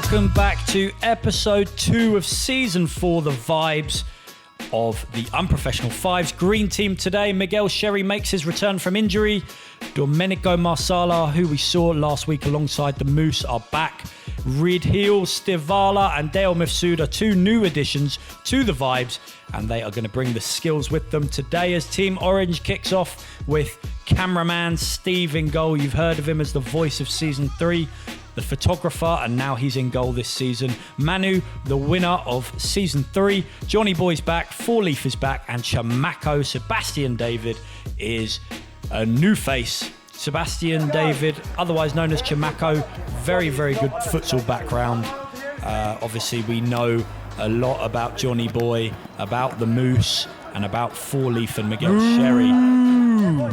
Welcome back to episode 2 of season 4, the vibes of the Unprofessional Fives Green Team. Today, Miguel Sherry makes his return from injury. Domenico Marsala, who we saw last week alongside the Moose, are back. Ridheel Stivala and Dale Mifsud are 2 new additions to the Vibes, and they are going to bring the skills with them today as Team Orange kicks off with cameraman Steve in goal. You've heard of him as the voice of season 3, the photographer, and now he's in goal this season. Manu, the winner of season 3. Johnny Boy's back, Four Leaf is back, and Chamako Sebastian David is a new face. Sebastian David, otherwise known as Chamako, very, very good futsal background. Obviously, we know a lot about Johnny Boy, about the Moose, and about Four Leaf and Miguel Sherry.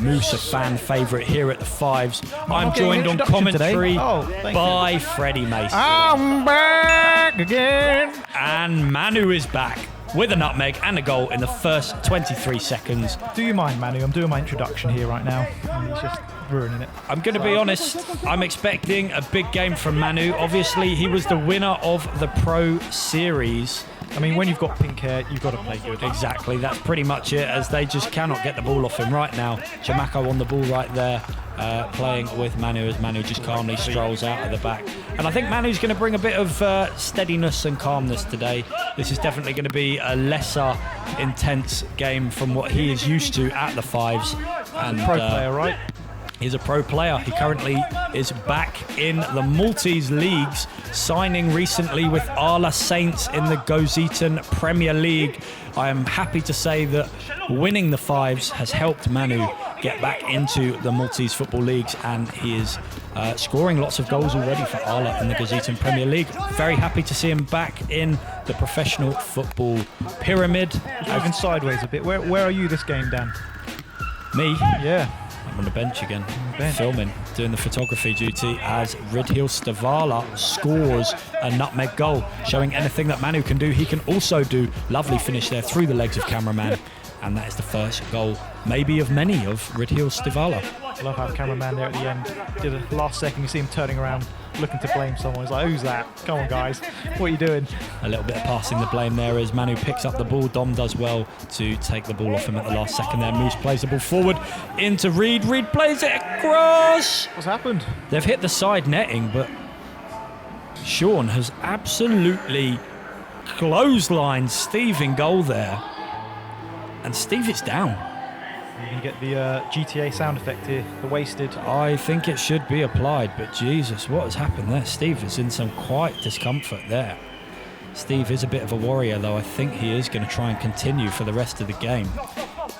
Moose, a fan favourite here at the Fives. I'm joined on commentary by Freddie Mason. I'm back again. And Manu is back with a nutmeg and a goal in the first 23 seconds. Do you mind, Manu? I'm doing my introduction here right now, and he's just ruining it. I'm going to be honest, I'm expecting a big game from Manu. Obviously, he was the winner of the Pro Series. I mean, when you've got pink hair, you've got to play good. Exactly, that's pretty much it, as they just cannot get the ball off him right now. Chamako on the ball right there, playing with Manu as Manu just calmly strolls out of the back. And I think Manu's going to bring a bit of steadiness and calmness today. This is definitely going to be a lesser intense game from what he is used to at the Fives. And pro player, right? He's a pro player. He currently is back in the Maltese leagues, signing recently with Arla Saints in the Gaziantep Premier League. I am happy to say that winning the Fives has helped Manu get back into the Maltese football leagues, and he is scoring lots of goals already for Arla in the Gaziantep Premier League. Very happy to see him back in the professional football pyramid. Moving sideways a bit. Where are you this game, Dan? Me? Yeah. I'm on the bench again, filming, doing the photography duty as Ridheel Stivala scores a nutmeg goal, showing anything that Manu can do, he can also do. Lovely finish there through the legs of cameraman, and that is the first goal, maybe of many, of Ridheel Stivala. I love how cameraman there at the end did a last second. You see him turning around, looking to blame someone. He's like, "Who's that? Come on, guys, what are you doing?" A little bit of passing the blame there as Manu picks up the ball. Dom does well to take the ball off him at the last second there. Moose plays the ball forward into Reed. Reed plays it across. What's happened? They've hit the side netting, but Sean has absolutely clotheslined Steve in goal there. And Steve is down. You can get the GTA sound effect here, the wasted. I think it should be applied, but Jesus, what has happened there? Steve is in some quite discomfort there. Steve is a bit of a warrior, though. I think he is going to try and continue for the rest of the game.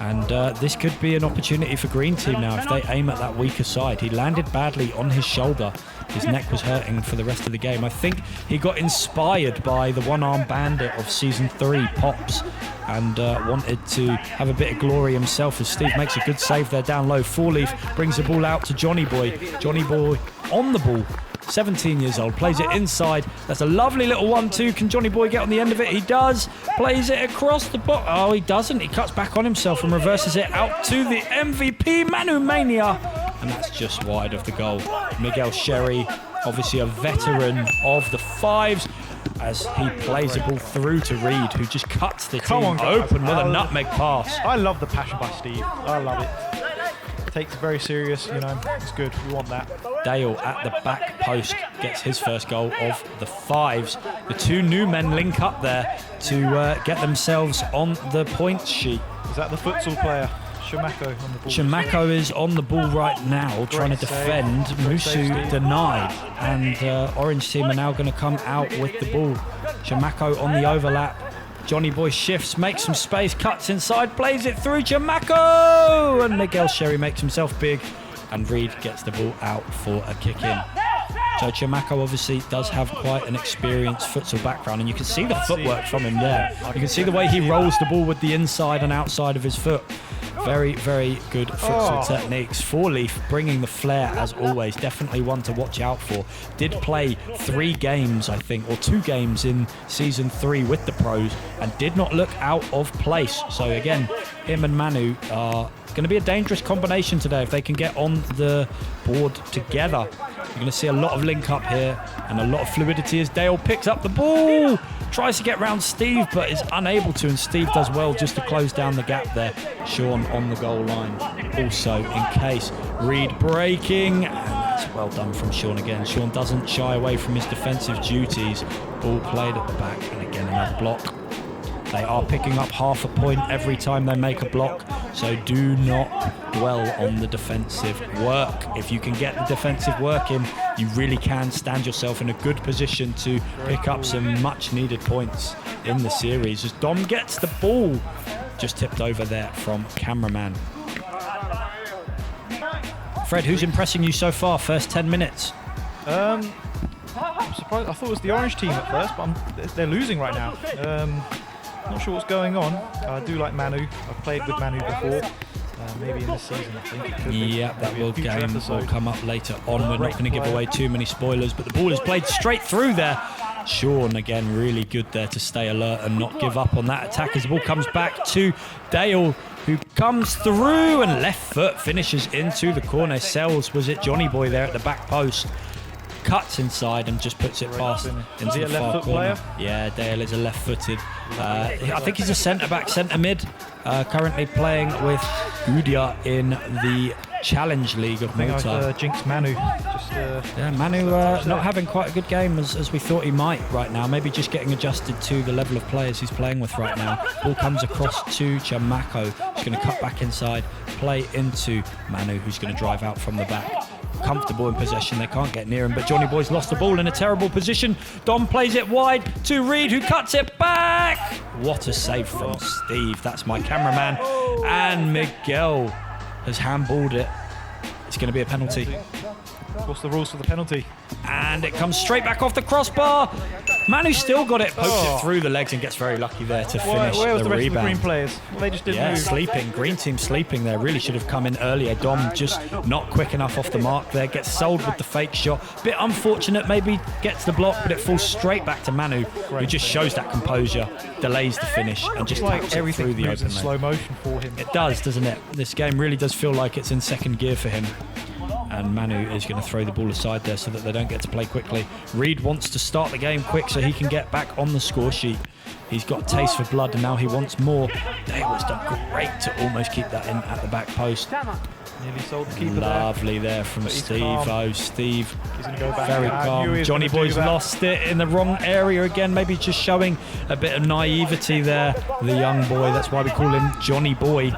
And this could be an opportunity for Green Team now if they aim at that weaker side. He landed badly on his shoulder. His neck was hurting for the rest of the game. I think he got inspired by the one-armed bandit of Season 3, Pops, and wanted to have a bit of glory himself as Steve makes a good save there down low. Four Leaf brings the ball out to Johnny Boy. Johnny Boy on the ball. 17 years old, plays it inside. That's a lovely little 1-2. Can Johnny Boy get on the end of it? He does. Plays it across the box. Oh, he doesn't. He cuts back on himself and reverses it out to the MVP, Manu Mania. And that's just wide of the goal. Miguel Sherry, obviously a veteran of the Fives, as he plays the ball through to Reed, who just cuts the team open with a nutmeg pass. I love the passion by Steve. I love it. Takes it very serious, you know, it's good, we want that. Dale at the back post gets his first goal of the Fives. The 2 new men link up there to get themselves on the points sheet. Is that the futsal player? Chamako on the ball. Chamako is on the ball right now, trying to defend. Musu denied, and Orange Team are now going to come out with the ball. Chamako on the overlap. Johnny Boy shifts, makes some space, cuts inside, plays it through Chamako! And Miguel Sherry makes himself big, and Reed gets the ball out for a kick-in. So Chamako obviously does have quite an experienced futsal background, and you can see the footwork from him there. You can see the way he rolls the ball with the inside and outside of his foot. Very, very good futsal techniques. Four Leaf bringing the flair as always. Definitely one to watch out for. Did play 3 games, I think, or 2 games in Season 3 with the pros, and did not look out of place. So again, him and Manu are going to be a dangerous combination today if they can get on the board together. You're going to see a lot of link up here and a lot of fluidity as Dale picks up the ball. Tries to get round Steve, but is unable to, and Steve does well just to close down the gap there. Sean on the goal line. Also in case. Reed breaking, and that's well done from Sean again. Sean doesn't shy away from his defensive duties. Ball played at the back, and again another block. They are picking up half a point every time they make a block, so do not dwell on the defensive work. If you can get the defensive work in, you really can stand yourself in a good position to pick up some much needed points in the series. As Dom gets the ball, just tipped over there from cameraman. Fred, who's impressing you so far, first 10 minutes? I'm surprised. I thought it was the orange team at first, but they're losing right now. Not sure what's going on. I do like Manu. I've played with Manu before. Maybe in this season, I think. It could be. Yeah, that game will come up later on. We're not going to give away too many spoilers, but the ball is played straight through there. Sean, again, really good there to stay alert and not give up on that attack as the ball comes back to Dale, who comes through and left foot finishes into the corner. Sells, was it Johnny Boy there at the back post? Cuts inside and just puts it past into the far corner. Yeah, Dale is a left-footed. I think he's a centre-back, centre-mid. Currently playing with Udia in the Challenge League of Malta. I've jinxed Manu. Manu not having quite a good game as we thought he might right now. Maybe just getting adjusted to the level of players he's playing with right now. Ball comes across to Chamako. He's going to cut back inside, play into Manu, who's going to drive out from the back. Comfortable in possession, they can't get near him, but Johnny Boy's lost the ball in a terrible position. Dom plays it wide to Reed, who cuts it back. What a save from Steve. That's my cameraman. And Miguel has handballed it. It's going to be a penalty. What's the rules for the penalty? And it comes straight back off the crossbar. Manu still got it, pokes it through the legs and gets very lucky there to finish where was the rest rebound. Of the green players? Well, they just didn't move. Sleeping. Green team sleeping there. Really should have come in earlier. Dom just not quick enough off the mark there. Gets sold with the fake shot. Bit unfortunate, maybe gets the block, but it falls straight back to Manu, who just shows that composure, delays the finish, and just taps it through the open in slow motion for him. It does, doesn't it? This game really does feel like it's in second gear for him. And Manu is going to throw the ball aside there so that they don't get to play quickly. Reed wants to start the game quick so he can get back on the score sheet. He's got a taste for blood and now he wants more. Dale has done great to almost keep that in at the back post. Nearly sold the keeper. Lovely there from Steve. Oh, Steve, he's going to go back. Very calm. Johnny Boy's lost it in the wrong area again, maybe just showing a bit of naivety there. The young boy, that's why we call him Johnny Boy.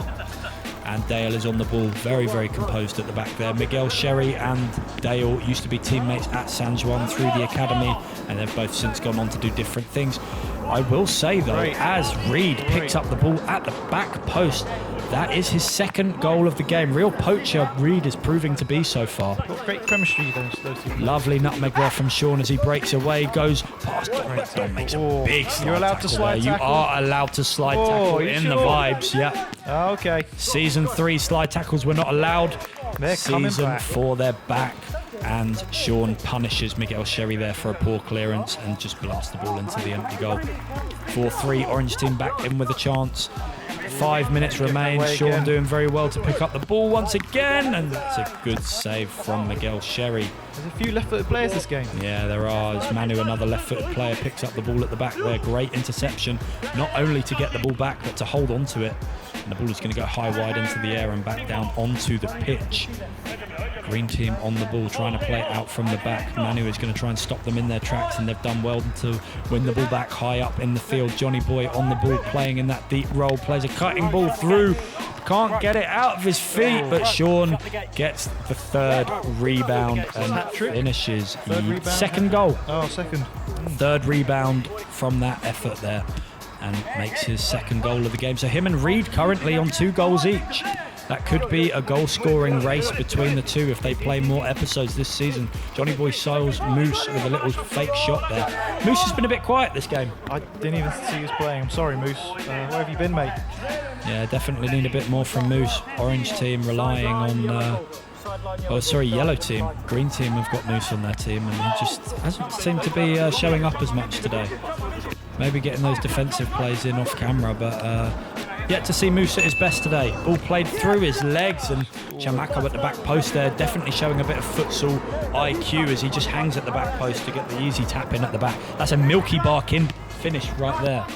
And Dale is on the ball, very, very composed at the back there. Miguel Sherry and Dale used to be teammates at San Juan through the academy, and they've both since gone on to do different things. I will say, though, as Reed picks up the ball at the back post, that is his second goal of the game. Real poacher Reed is proving to be so far. Got great chemistry, those two. Lovely nutmeg there from Sean as he breaks away, goes past Dom, but Dom makes a big slide. You're allowed to slide tackle? You are allowed to slide tackle in the vibes, yeah. Okay. Season 3 slide tackles were not allowed. Season 4 they're back. And Sean punishes Miguel Sherry there for a poor clearance and just blasts the ball into the empty goal. 4-3, Orange team back in with a chance. 5 minutes remain. Sean doing very well to pick up the ball once again, and that's a good save from Miguel Sherry. There's a few left-footed players this game. Yeah, there are. As Manu, another left-footed player, picks up the ball at the back there. Great interception, not only to get the ball back, but to hold on to it. And the ball is going to go high wide into the air and back down onto the pitch. Green team on the ball, trying to play it out from the back. Manu is going to try and stop them in their tracks, and they've done well to win the ball back high up in the field. Johnny Boy on the ball, playing in that deep role, plays a cutting ball through. Can't get it out of his feet, but Sean gets the third rebound and finishes. Second goal. Oh, second. Third rebound from that effort there, and makes his second goal of the game. So him and Reed currently on 2 goals each. That could be a goal-scoring race between the two if they play more episodes this season. Johnny Boy soils Moose with a little fake shot there. Moose has been a bit quiet this game. I didn't even see us playing. I'm sorry, Moose. Where have you been, mate? Yeah, definitely need a bit more from Moose. Orange team relying on... yellow team. Green team have got Moose on their team, and he just hasn't seemed to be showing up as much today. Maybe getting those defensive plays in off camera, but Yet to see Moose at his best today. Ball played through his legs, and Chamako at the back post there, definitely showing a bit of futsal IQ as he just hangs at the back post to get the easy tap in at the back. That's a Milky Bar Kid finish right there.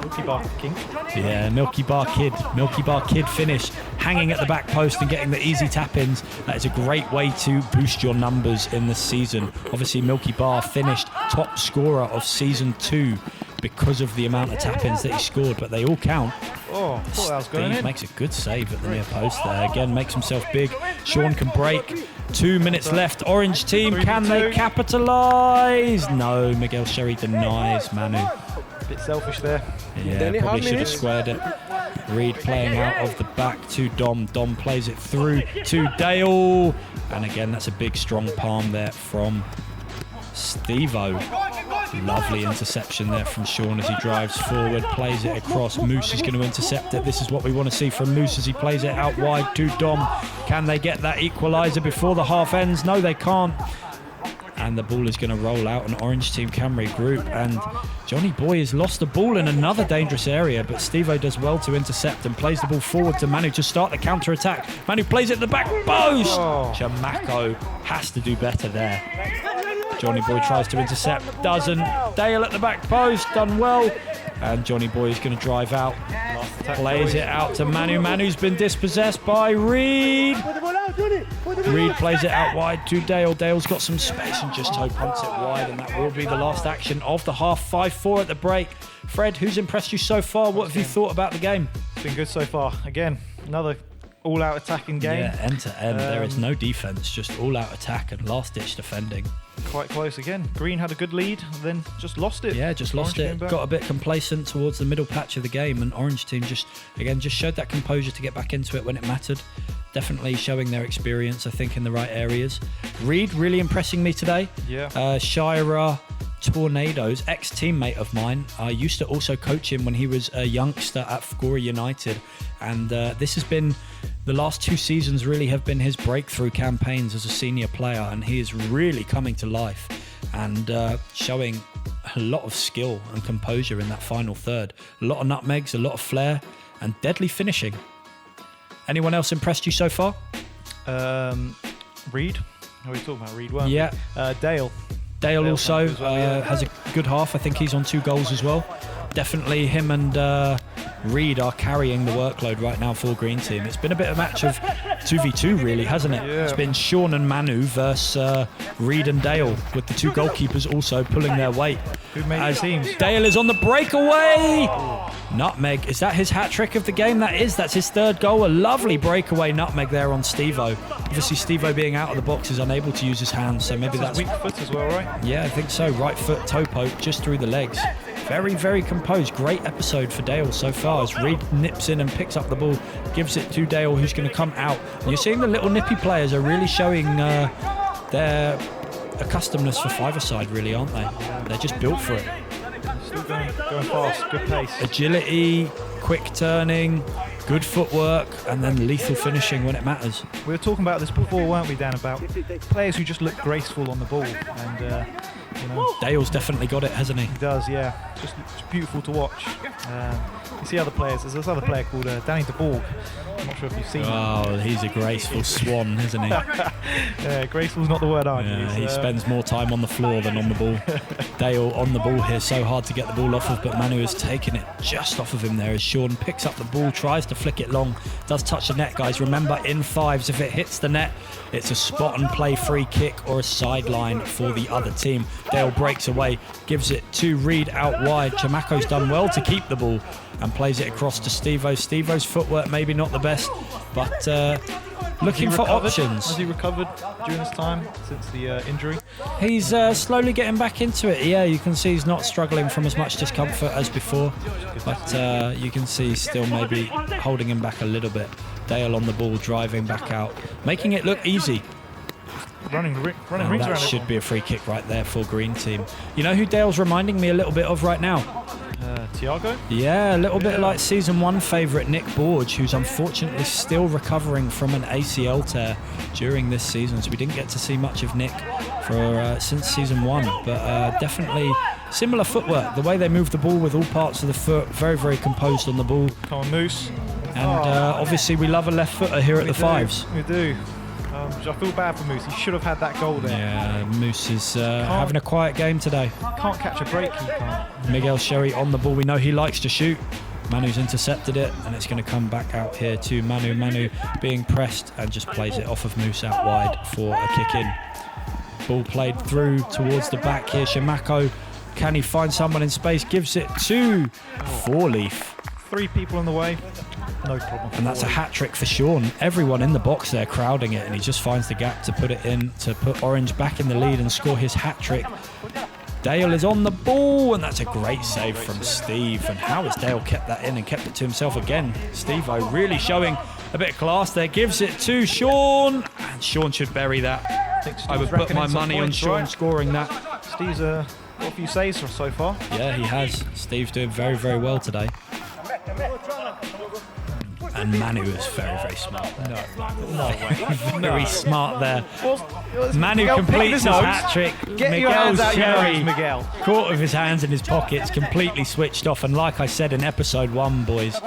Milky Bar King? Yeah, Milky Bar Kid finish, hanging at the back post and getting the easy tap-ins. That is a great way to boost your numbers in the season. Obviously, Milky Bar finished top scorer of season 2 because of the amount of tap-ins that he scored, but they all count. Oh, I thought that was going in. Makes a good save at the near post there. Again, makes himself big. Sean can break. 2 minutes left. Orange team, can they capitalise? No, Miguel Sherry denies Manu. A bit selfish there. Yeah, probably should have squared it. Reed playing out of the back to Dom. Dom plays it through to Dale. And again, that's a big, strong palm there from Steve-O. Lovely interception there from Sean as he drives forward, plays it across. Moose is going to intercept it. This is what we want to see from Moose as he plays it out wide to Dom. Can they get that equaliser before the half ends? No, they can't. And the ball is going to roll out. An Orange team can regroup, and Johnny Boy has lost the ball in another dangerous area, but Steve-O does well to intercept and plays the ball forward to Manu to start the counter-attack. Manu plays it at the back post. Chamako has to do better there. Johnny Boy tries to intercept, doesn't. Dale at the back post, done well. And Johnny Boy is going to drive out. Plays it out to Manu. Manu's been dispossessed by Reed. Reed plays it out wide to Dale. Dale's got some space and just toe punts it wide, and that will be the last action of the half. 5-4 at the break. Fred, who's impressed you so far? What have you thought about the game? It's been good so far. Again, another all-out attacking game. Yeah, end to end. There is no defense, just all-out attack and last-ditch defending. Quite close again. Green had a good lead, then just lost it. Yeah, just lost it. Got a bit complacent towards the middle patch of the game, and Orange team just showed that composure to get back into it when it mattered. Definitely showing their experience, I think, in the right areas. Reed really impressing me today. Yeah. Shira Tornadoes, ex-teammate of mine. I used to also coach him when he was a youngster at Fgora United, and this has been the last 2 seasons really have been his breakthrough campaigns as a senior player, and he is really coming to life and showing a lot of skill and composure in that final third. A lot of nutmegs, a lot of flair, and deadly finishing. Anyone else impressed you so far? Reed. Are we talking about Reed? Weren't yeah. we? Dale. Dale also has a good half. I think he's on 2 goals as well. Definitely him and Reed are carrying the workload right now for Green Team. It's been a bit of a match of 2v2 really, hasn't it? Yeah. It's been Sean and Manu versus Reed and Dale, with the 2 goalkeepers also pulling their weight. Who made the teams? Dale is on the breakaway. Nutmeg, is that his hat-trick of the game? That's his 3rd goal. A lovely breakaway nutmeg there on Steve-O. Obviously Steve-O being out of the box is unable to use his hands, so maybe that's weak foot as well, right? Yeah, I think so. Right foot toe poke just through the legs. Very, very composed. Great episode for Dale so far as Reed nips in and picks up the ball, gives it to Dale, who's going to come out. And you're seeing the little nippy players are really showing their accustomedness for five-a-side, really, aren't they? They're just built for it. Still going fast, good pace. Agility, quick turning, good footwork, and then lethal finishing when it matters. We were talking about this before, weren't we, Dan, about players who just look graceful on the ball. And Dale's definitely got it, hasn't he? He does, yeah. Just beautiful to watch. You see other players. There's this other player called Danny de Borg. I'm not sure if you've seen him. Oh, he's a graceful swan, isn't he? Yeah, graceful's not the word, he spends more time on the floor than on the ball. Dale on the ball here, so hard to get the ball off of, but Manu has taken it just off of him there as Sean picks up the ball, tries to flick it long, does touch the net, guys. Remember, in fives, if it hits the net, it's a spot and play free kick or a sideline for the other team. Dale breaks away, gives it to Reed out wide. Chamako's done well to keep the ball and plays it across to Steve-O. Steve-O's footwork maybe not the best, but looking for options. Has he recovered during this time since the injury? He's slowly getting back into it. Yeah, you can see he's not struggling from as much discomfort as before, but you can see still maybe holding him back a little bit. Dale on the ball, driving back out, making it look easy. Running rings around. That should be a free kick right there for Green Team. You know who Dale's reminding me a little bit of right now? Tiago? Yeah, a little bit like Season 1 favourite Nick Borge, who's unfortunately still recovering from an ACL tear during this season. So we didn't get to see much of Nick for since Season 1, but definitely Similar footwork, the way they move the ball with all parts of the foot, very, very composed on the ball. Come on, Moose. And obviously we love a left footer here at the Fives. We do. I feel bad for Moose. He should have had that goal there. Yeah, Moose is having a quiet game today. Can't catch a break, he can't. Miguel Sherry on the ball. We know he likes to shoot. Manu's intercepted it, and it's going to come back out here to Manu. Manu being pressed and just plays it off of Moose out wide for a kick in. Ball played through towards the back here. Shamako, can he find someone in space? Gives it to Four-Leaf. 3 people in the way, no problem. And that's a hat-trick for Sean. Everyone in the box there crowding it, and he just finds the gap to put it in, to put Orange back in the lead and score his hat-trick. Dale is on the ball, and that's a great save from Steve. And how has Dale kept that in and kept it to himself again? Steve-O really showing a bit of class there. Gives it to Sean, and Sean should bury that. I would put my money on Sean scoring that. Steve's got a few saves so far. Yeah, he has. Steve's doing very, very well today. And Manu is very, very smart there. No way. Very smart there. Manu Miguel, completes his hat-trick. Get your hands out your nose, Miguel. Caught with his hands in his pockets, completely switched off. And like I said in episode 1, boys,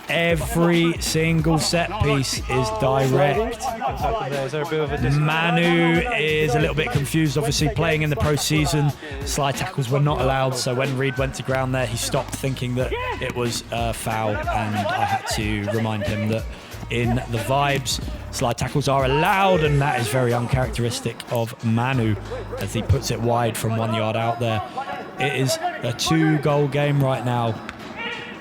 every single set piece is direct. Is there a bit of a disconnect? Manu is a little bit confused, obviously playing in the pro season. Slide tackles were not allowed, so when Reed went to ground there, he stopped thinking that it was a foul, and I had to remind him that in the Vibes, slide tackles are allowed, and that is very uncharacteristic of Manu as he puts it wide from 1 yard out there. It is a 2-goal game right now.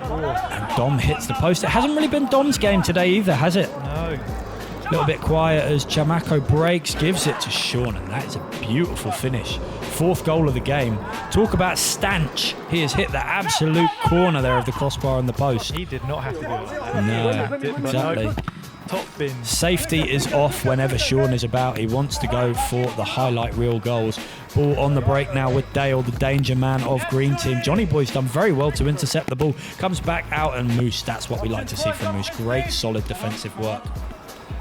And Dom hits the post. It hasn't really been Dom's game today either, has it? No. A little bit quiet as Chamako breaks, gives it to Sean, and that is a beautiful finish. 4th goal of the game. Talk about stanch. He has hit the absolute corner there of the crossbar and the post. He did not have to do that. No, exactly. Top bin. Safety is off whenever Sean is about. He wants to go for the highlight reel goals. Ball on the break now with Dale, the danger man of Green Team. Johnny Boy's done very well to intercept the ball. Comes back out, and Moose, that's what we like to see from Moose. Great, solid defensive work.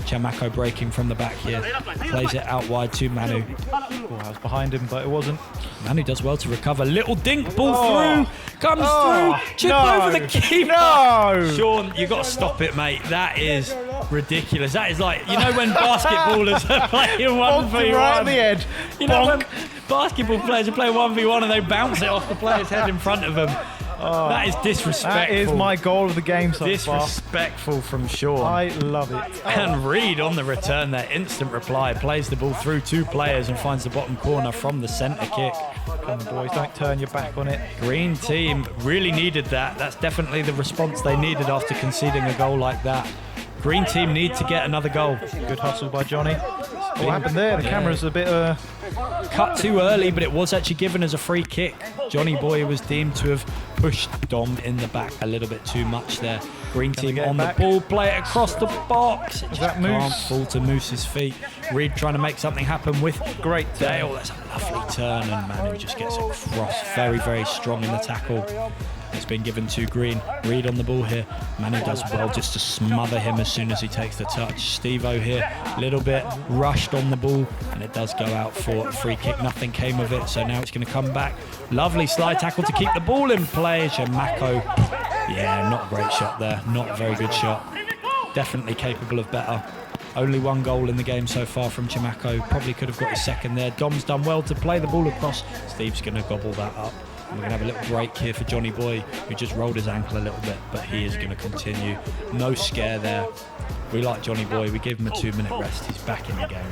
Chamako breaking from the back here. Plays it out wide to Manu. Oh, I was behind him, but it wasn't. Manu does well to recover. Little dink, ball through. Comes through. Chip over the keeper. No! Sean, you got to stop it, mate. That is ridiculous. That is like, you know when basketballers are playing 1v1. Right on the edge. You know when basketball players are playing 1v1 and they bounce it off the player's head in front of them. That is disrespectful. That is my goal of the game so far. Disrespectful from Sean. I love it. And Reed on the return there, instant reply, plays the ball through 2 players and finds the bottom corner from the centre kick. Come on, boys, don't turn your back on it. Green Team really needed that. That's definitely the response they needed after conceding a goal like that. Green Team need to get another goal. Good hustle by Johnny. What happened there? The camera's a bit... Cut too early, but it was actually given as a free kick. Johnny Boy was deemed to have pushed Dom in the back a little bit too much there. Green Team on the ball, play it across the box. It just can't fall to Moose's feet. Reed trying to make something happen with great Dale. That's a lovely turn, and Manu just gets across. Very, very strong in the tackle. It's been given to Green. Reed on the ball here. Manu does well just to smother him as soon as he takes the touch. Steve-O here, a little bit rushed on the ball, and it does go out for a free kick. Nothing came of it, so now it's going to come back. Lovely slide tackle to keep the ball in play. Chamako, yeah, not a great shot there. Not a very good shot. Definitely capable of better. Only 1 goal in the game so far from Chamako. Probably could have got his second there. Dom's done well to play the ball across. Steve's going to gobble that up. We're going to have a little break here for Johnny Boy, who just rolled his ankle a little bit, but he is going to continue. No scare there. We like Johnny Boy. We give him a 2-minute rest. He's back in the game.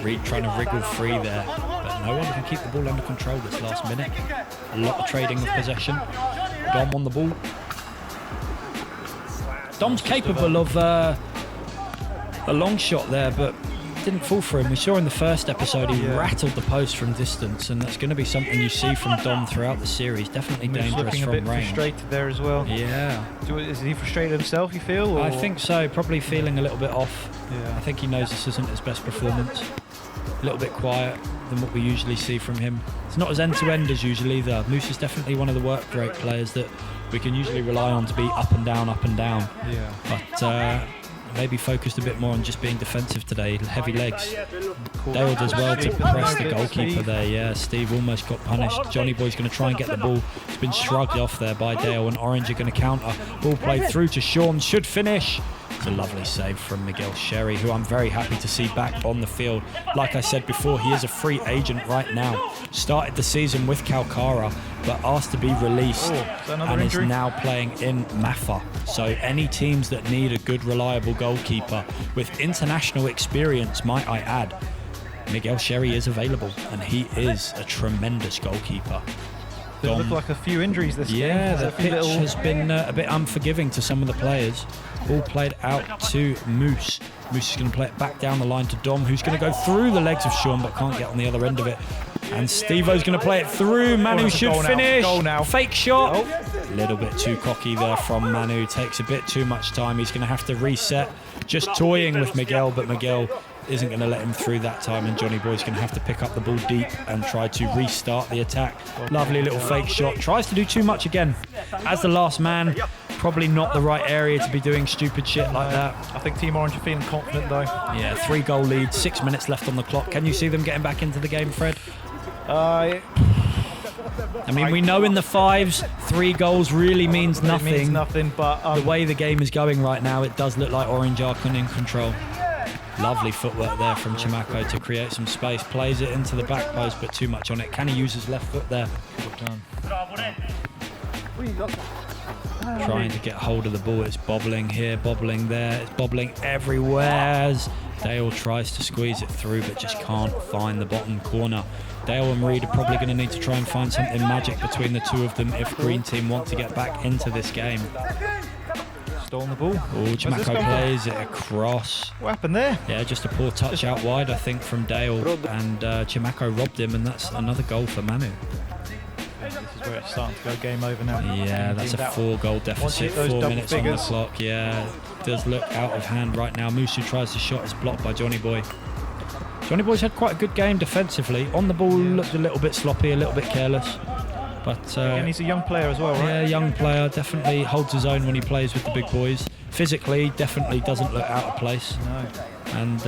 Reed trying to wriggle free there, but no one can keep the ball under control this last minute. A lot of trading of possession. Dom on the ball. Dom's capable of a long shot there, but didn't fall for him. We saw in the first episode he rattled the post from distance, and that's going to be something you see from Dom throughout the series. Definitely dangerous from range. Looking a bit frustrated there as well. Yeah. Is he frustrated himself, you feel? Or? I think so. Probably feeling a little bit off. Yeah. I think he knows this isn't his best performance. A little bit quiet than what we usually see from him. It's not as end-to-end as usual either. Moose is definitely one of the work rate players that we can usually rely on to be up and down, up and down. Yeah. But maybe focused a bit more on just being defensive today. Heavy legs. Dale does well to press the goalkeeper there. Yeah, Steve almost got punished. Johnny Boy's going to try and get the ball. It's been shrugged off there by Dale, and Orange are going to counter. Ball played through to Sean. Should finish. It's a lovely save from Miguel Sherry, who I'm very happy to see back on the field. Like I said before, he is a free agent right now. Started the season with Calcara, but asked to be released and is now playing in Mafa. So any teams that need a good, reliable goalkeeper with international experience, might I add, Miguel Sherry is available, and he is a tremendous goalkeeper. There look like a few injuries this game. Yeah, the pitch has been a bit unforgiving to some of the players. Ball played out to Moose. Moose is going to play it back down the line to Dom, who's going to go through the legs of Sean, but can't get on the other end of it. And Steve-O's going to play it through. Manu should finish. Goal now. Fake shot. A little bit too cocky there from Manu. Takes a bit too much time. He's going to have to reset. Just toying with Miguel, but Miguel isn't going to let him through that time, and Johnny Boy's going to have to pick up the ball deep and try to restart the attack. Lovely little fake shot. Tries to do too much again. As the last man, probably not the right area to be doing stupid shit like that. I think Team Orange are feeling confident though. Yeah, 3-goal lead, 6 minutes left on the clock. Can you see them getting back into the game, Fred? I mean, we know in the fives, 3 goals really means nothing. It means nothing, but the way the game is going right now, it does look like Orange are in control. Lovely footwork there from Chimako to create some space. Plays it into the back post, but too much on it. Can he use his left foot there? Trying to get hold of the ball. It's bobbling here, bobbling there. It's bobbling everywhere. Dale tries to squeeze it through, but just can't find the bottom corner. Dale and Reed are probably going to need to try and find something magic between the two of them if Green Team want to get back into this game. Stolen the ball. Oh, Chimako plays it across. What happened there? Yeah, just a poor touch out wide, I think, from Dale, and Chimako robbed him, and that's another goal for Manu. This is where it's starting to go game over now. Yeah, that's a 4-goal deficit, 4 minutes on the clock. Yeah, it does look out of hand right now. Musu tries the shot, is blocked by Johnny Boy. Johnny Boy's had quite a good game defensively. On the ball, looked a little bit sloppy, a little bit careless. But and he's a young player as well, right? Yeah, young player, definitely holds his own when he plays with the big boys. Physically, definitely doesn't look out of place. No. And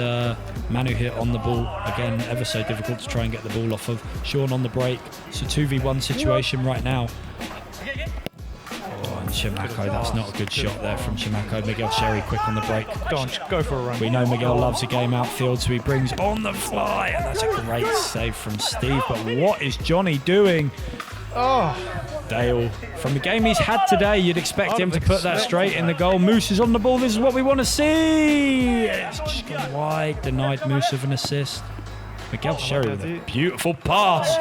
Manu here on the ball, again, ever so difficult to try and get the ball off of. Sean on the break. It's a 2v1 situation right now. Oh, and Chimako, that's not a good shot there from Chimako. Miguel Sherry quick on the break. Go on, go for a run. We know Miguel loves a game outfield, so he brings on the fly, and that's a great save from Steve. But what is Johnny doing? Oh, Dale. From the game he's had today, you'd expect him to put that straight in the goal. Moose is on the ball. This is what we want to see. It's just gone wide. Denied Moose of an assist. Miguel Sherry with a beautiful pass.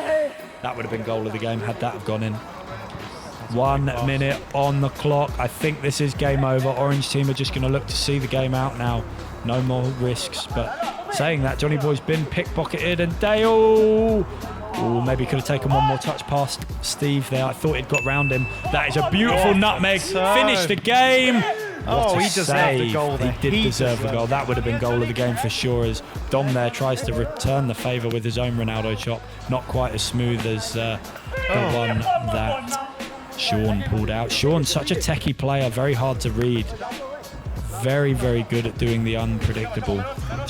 That would have been goal of the game had that have gone in. 1 minute on the clock. I think this is game over. Orange team are just going to look to see the game out now. No more risks. But saying that, Johnny Boy's been pickpocketed, and Dale... Oh, maybe could have taken one more touch past Steve there. I thought he'd got round him. That is a beautiful nutmeg. Finished the game. Oh, he deserved the goal there. He did deserve the goal. That would have been goal of the game for sure, as Dom there tries to return the favour with his own Ronaldo chop. Not quite as smooth as the one that Sean pulled out. Sean's such a techie player, very hard to read. Very, very good at doing the unpredictable.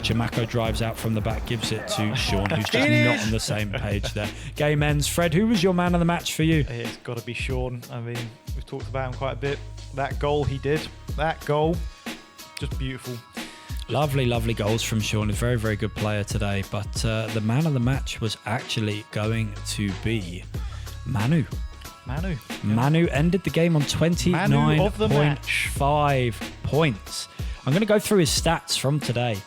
Chimako drives out from the back, gives it to Sean, who's just not on the same page there. Game ends. Fred, who was your man of the match for you? It's got to be Sean. I mean, we've talked about him quite a bit. That goal he did, that goal, just beautiful. Lovely, lovely goals from Sean. He's a very, very good player today. But the man of the match was actually going to be Manu. Manu ended the game on 29.5 points. I'm going to go through his stats from today.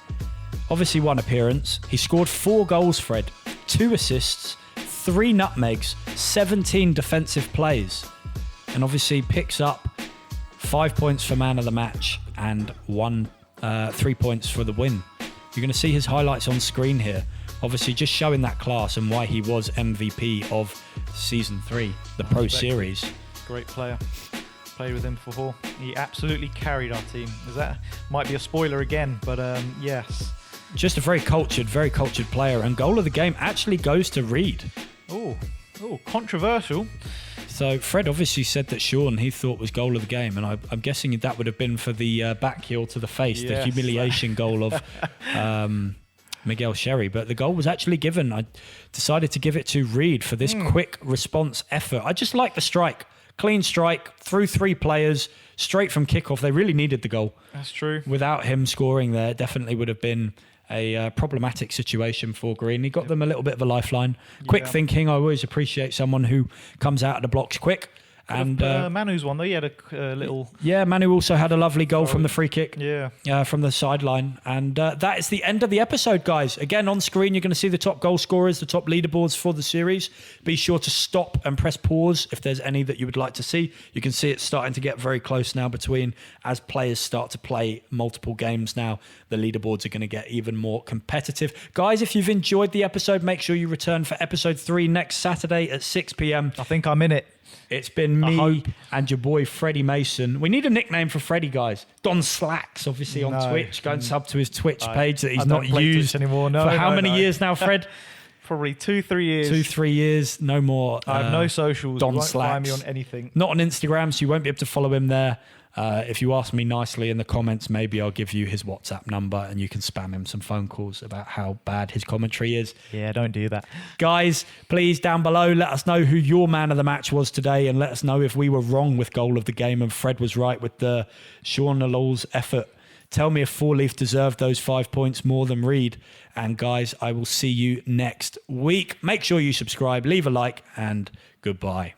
Obviously 1 appearance. He scored 4 goals, Fred. 2 assists, 3 nutmegs, 17 defensive plays. And obviously picks up 5 points for man of the match and 3 points for the win. You're going to see his highlights on screen here. Obviously just showing that class and why he was MVP of Season 3, the Pro Series. Great player. Played with him before. He absolutely carried our team. That might be a spoiler again, but yes. Just a very cultured player. And goal of the game actually goes to Reed. Oh, controversial. So Fred obviously said that Sean he thought was goal of the game, and I'm guessing that would have been for the back heel to the face, the humiliation goal of Miguel Sherry. But the goal was actually given. I decided to give it to Reed for this quick response effort. I just like the strike. Clean strike, through 3 players, straight from kickoff. They really needed the goal. That's true. Without him scoring there, it definitely would have been a problematic situation for Green. He got them a little bit of a lifeline. Quick thinking. I always appreciate someone who comes out of the blocks quick. And Manu's one, though, he had a little... Yeah, Manu also had a lovely goal from the free kick. Yeah. From the sideline. And that is the end of the episode, guys. Again, on screen, you're going to see the top goal scorers, the top leaderboards for the series. Be sure to stop and press pause if there's any that you would like to see. You can see it's starting to get very close now between, as players start to play multiple games now, the leaderboards are going to get even more competitive. Guys, if you've enjoyed the episode, make sure you return for episode 3 next Saturday at 6 p.m. I think I'm in it. It's been me and your boy Freddie Mason. We need a nickname for Freddie, guys. Don Slacks, obviously, on Twitch. Go and sub to his Twitch page that he's not used anymore. For how many years now, Fred? Probably 2-3 years. 2-3 years, no more. I have no socials. Don you won't Slacks. find me on anything. Not on Instagram, so you won't be able to follow him there. If you ask me nicely in the comments, maybe I'll give you his WhatsApp number and you can spam him some phone calls about how bad his commentary is. Yeah, don't do that. Guys, please, down below, let us know who your man of the match was today, and let us know if we were wrong with goal of the game and Fred was right with the Sean Lalol's effort. Tell me if Four Leaf deserved those 5 points more than Reed. And guys, I will see you next week. Make sure you subscribe, leave a like, and goodbye.